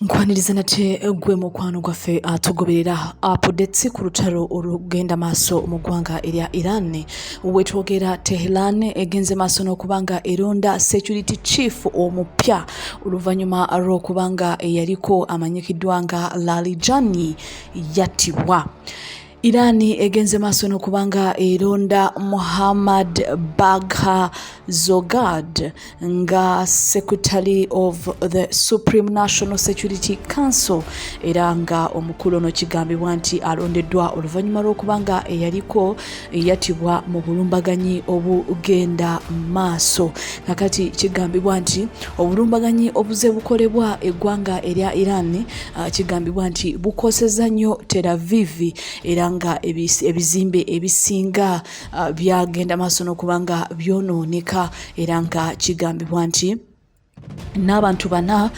Nkwaniriza nate gwe mukwano gwaffe atugoberera updates ku lutalo olugenda maaso mu ggwanga erya Iran wetwogera Tehran egenze maaso n'okubanga eronda security chief omupya oluvannyuma lw'okubanga eyaliko amanyikiddwa nga Larijani yattibwa. Iran egenze maaso n'okubanga eronda Muhammad Bagha Zogad nga Secretary of the Supreme National Security Council era nga omukulu ono kigambibwa nti alondeddwa oluvannyuma lw'okubanga eyaliko yattibwa mu bulumbaganyi obugenda maaso. Nakati kigambibwa nti obulumbaganyi obuze bukolebwa eggwanga erya Iran kigambibwa nti bukoseza nnyo Tel Aviv era nga ebizimbe ebisinga byagenda maaso n'okubanga byonooneka era nga kigambibwa nti n'abantu bana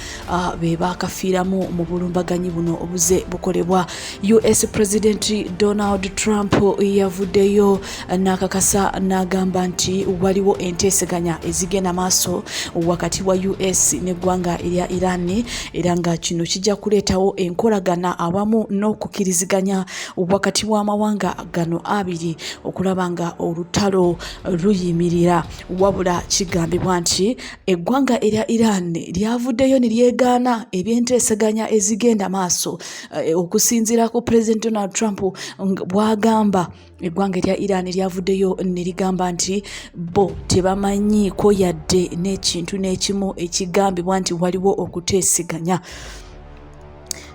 be bakafiiramu mu bulumbaganyi buno obuze bukolebwa. US President Donald Trump yavuddeyo n'akakasa n'agamba nti waliwo enteeseganya ezigenda maaso wakati wa US n'eggwanga erya Iran era nga kino kijja kuleetawo enkolagana awamu n'okukkiriziganya wakati w'amawanga gano abiri okulaba nga olutalo luyimirira. Wabula kigambibwa nti eggwanga erya Iran lyavuddeyo ne lyegaana ebyenteeseganya ezigenda maaso okusinziira ku President Donald Trump bw'agamba. Eggwanga erya Iran lyavuddeyo ne ligamba nti bo tebamanyiiko yadde n'ekintu n'ekimu ekigambibwa nti waliwo okuteeseganya.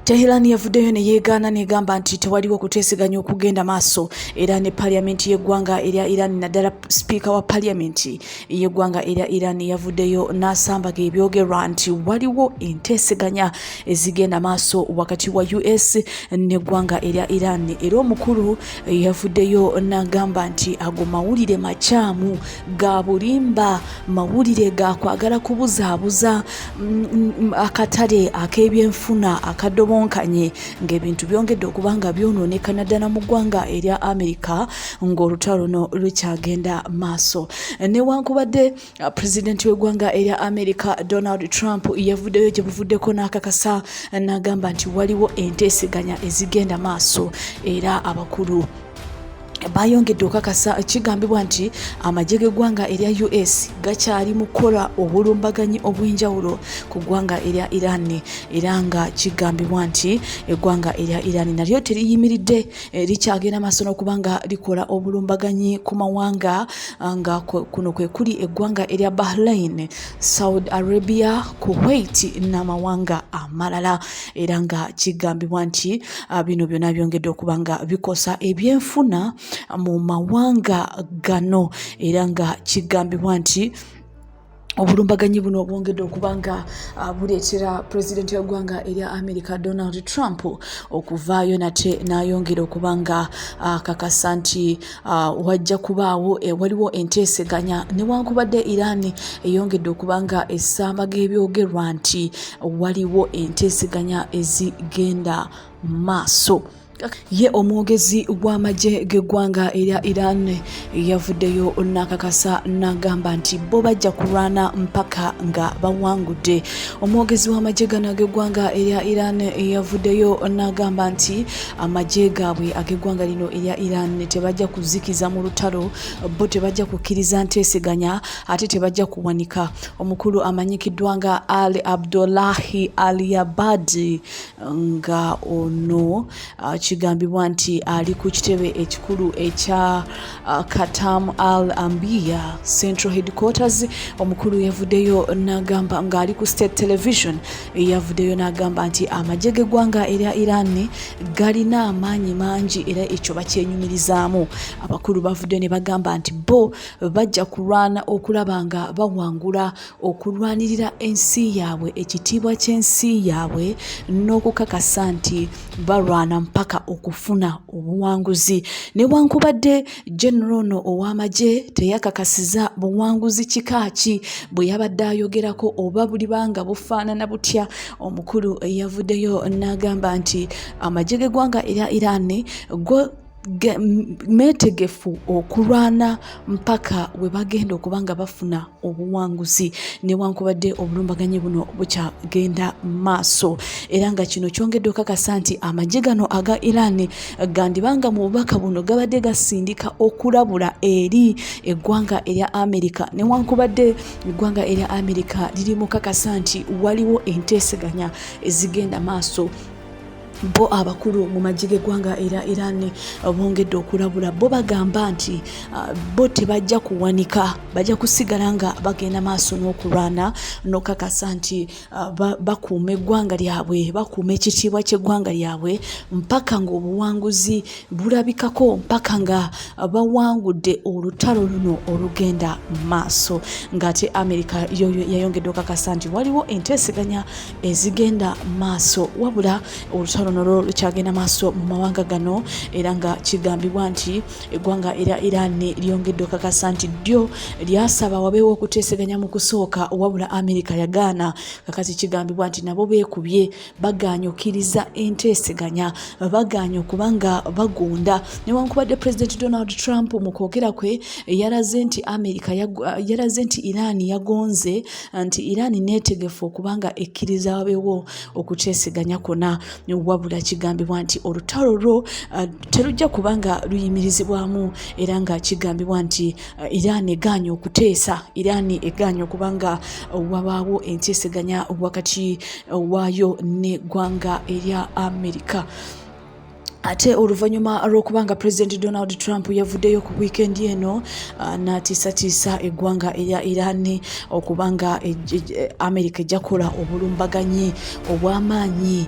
Tehran yavuddeyo ne yeegaana n'egamba nti tewaliwo kuteeseganya okugenda maaso era ne paliamenti y'eggwanga erya Iran naddala sipiika wa paliamenti y'eggwanga erya Iran yavuddeyo n'asambaga ebyogerwa nti waliwo enteeseganya ezigenda maaso wakati wa US n'eggwanga erya Iran era omukulu yavuddeyo n'agamba nti ago mawulire makyamu ga bulimba, mawulire ga kwagala kubuzaabuza akatale ak'ebyenfuna akadobo nkanye ng'ebintu byongedde okubanga byonooneka naddala mu ggwanga erya Amerika ng'olutalo luno lukyagenda maaso. Newankubadde pulezidenti w'eggwanga erya Amerika Donald Trump yavuddeyo gye buvuddeko n'akakasa n'agamba nti waliwo enteeseganya ezigenda maaso era abakulu bayongedde okakasa. Kigambibwa nti amagye g'eggwanga erya US gakyali mu kukola obulumbaganyi obw'enjawulo ku ggwanga erya Iran era nga kigambibwa nti eggwanga erya Iran nalyo teriyimiridde likyagenda maaso n'okubanga likola obulumbaganyi ku mawanga nga kuno kwe kuli eggwanga erya Bahrain, Saudi Arabia, Kuwait n'amawanga amalala era nga kigambibwa nti bino byonna byongedde okubanga bikosa ebyenfuna mu mawanga gano era nga kigambibwa nti obulumbaganyi buno bwongedde okubanga buleetera pulezidenti w'eggwanga erya Amerika Donald Trump okuvaayo nate n'ayongera okubanga kakasa nti wajja kubaawo waliwo enteeseganya newankubadde Iran eyongedde okubanga essambaga ebyogerwa nti waliwo enteeseganya ezigenda maaso. Ye omwogezi w'amagye g'eggwanga erya Iran yavuddeyo n'akakasa n'agamba nti bo bajja kulwana mpaka nga bawangudde. Omwogezi w'amagye gano ag'eggwanga erya Iran yavuddeyo n'agamba nti amagye gaabwe ag'eggwanga lino erya Iran tebajja kuzikiza mu lutalo, bo tebajja kukkiriza nteeseganya ate tebajja kuwanika. Omukulu amanyikiddwa nga Ali Abdullahi Al-Abadi nga ono kigambibwa nti ali ku kitebe ekikulu ekya Khatam al-Anbiya Central Headquarters. Omukulu yavuddeyo n'agamba nga ali ku State Television yavuddeyo n'agamba nti amagye g'eggwanga erya Iran galina amaanyi mangi era ekyo bakyenyumirizaamu. Abakulu bavuddeyo ne bagamba nti bo bajja kulwana okulaba nga bawangula okulwanirira ensi yaabwe, ekitiibwa ky'ensi yaabwe n'okukakasa nti balwana mpaka okufuna obuwanguzi. Newankubadde General ono ow'amagye teyakakasiza buwanguzi kikaaki bwe yabadde ayogerako oba bulibanga bufaanana butya. Omukulu yavuddeyo n'agamba nti amagye g'eggwanga erya Iran go metegefu okulwana mpaka we bagenda okubanga bafuna obuwanguzi newankubadde obulumbaganyi buno bukyagenda maaso era nga kino kyongedde okakasa nti amagye gano aga Iran gandibanga mu bubaka buno gabadde gasindika okulabula eri eggwanga erya Amerika newankubadde eggwanga erya Amerika liri mu kakasa nti waliwo enteeseganya ezigenda maaso bo abakulu mu magye g'eggwanga era Iran bongedde okulabula bo bagamba nti bo tebajja kuwanika bajja kusigala nga bagenda maaso n'okulwana n'okakasa nti bakuuma eggwanga lyabwe bakuuma ekitiibwa ky'eggwanga lyabwe mpaka ng'obuwanguzi bulabikako mpaka nga bawangudde olutalo luno olugenda maaso ng'ate Amerika yayongedde okakasa nti waliwo enteeseganya ezigenda maaso wabula olutalo nolo lukyagenda maaso mu mawanga gano era nga kigambibwa nti eggwanga erya Iran lyongedde okakasa nti ddyo lyasaba wabeewo okuteeseganya mu kusooka wabula Amerika yagaana kakati kigambibwa nti nabo beekubye bagaanya okkiriza enteeseganya bagaanya okubanga bagunda newankubadde President Donald Trump mu kwogera kwe yalaze nti Amerika yalaze nti Iran yagonze nti Iran neetegefu okubanga ekkiriza wabeewo okuteeseganya kona wabula kigambibwa nti olutalo lwo terujja kubanga luyimirizibwamu era nga kigambibwa nti Iran egaanya okuteesa Iran egaanya okubanga wabaawo enteeseganya wakati waayo n'eggwanga erya Amerika. Ate oluvannyuma lw'okubanga President Donald Trump yavuddeyo ku weekend eno n'atiisatiisa eggwanga erya Iran okubanga Amerika ejja kukola obulumbaganyi obw'amaanyi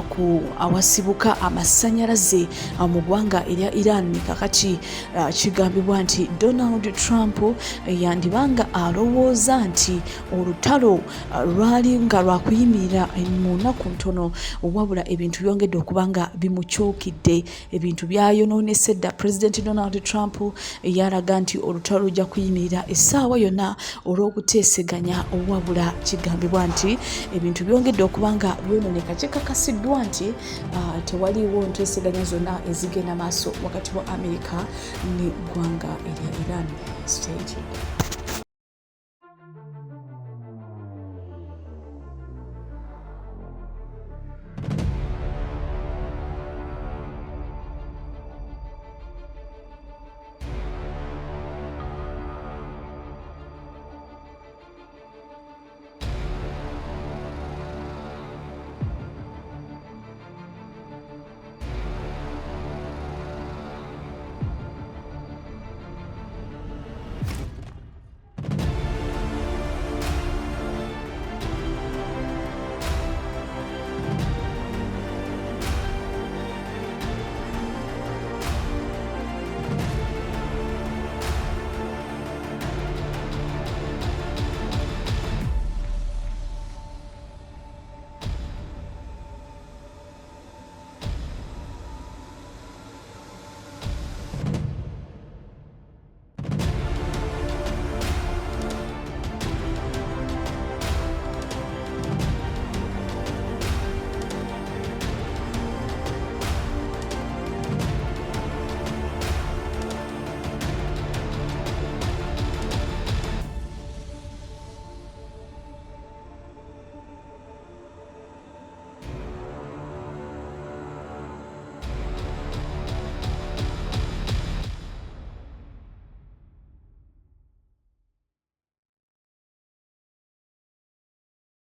ku awasibuka amasannyalaze mu ggwanga erya Iran kakati kigambibwa nti Donald Trump yandibanga alowooza nti olutalo lwali nga lwakuyimirira mu nnaku ntono wabula ebintu byongedde okubanga bimukyukidde ebintu byayonoonese dda. President Donald Trump yalaga nti olutalo lujja kuyimirira essaawa yonna olw'okuteeseganya wabula kigambibwa nti ebintu byongedde okubanga byonooneka kikakasiddwa nti tewaliwo nteeseganya zonna ezigenda maaso wakati wa Amerika n'eggwanga erya Iran. Stay tuned.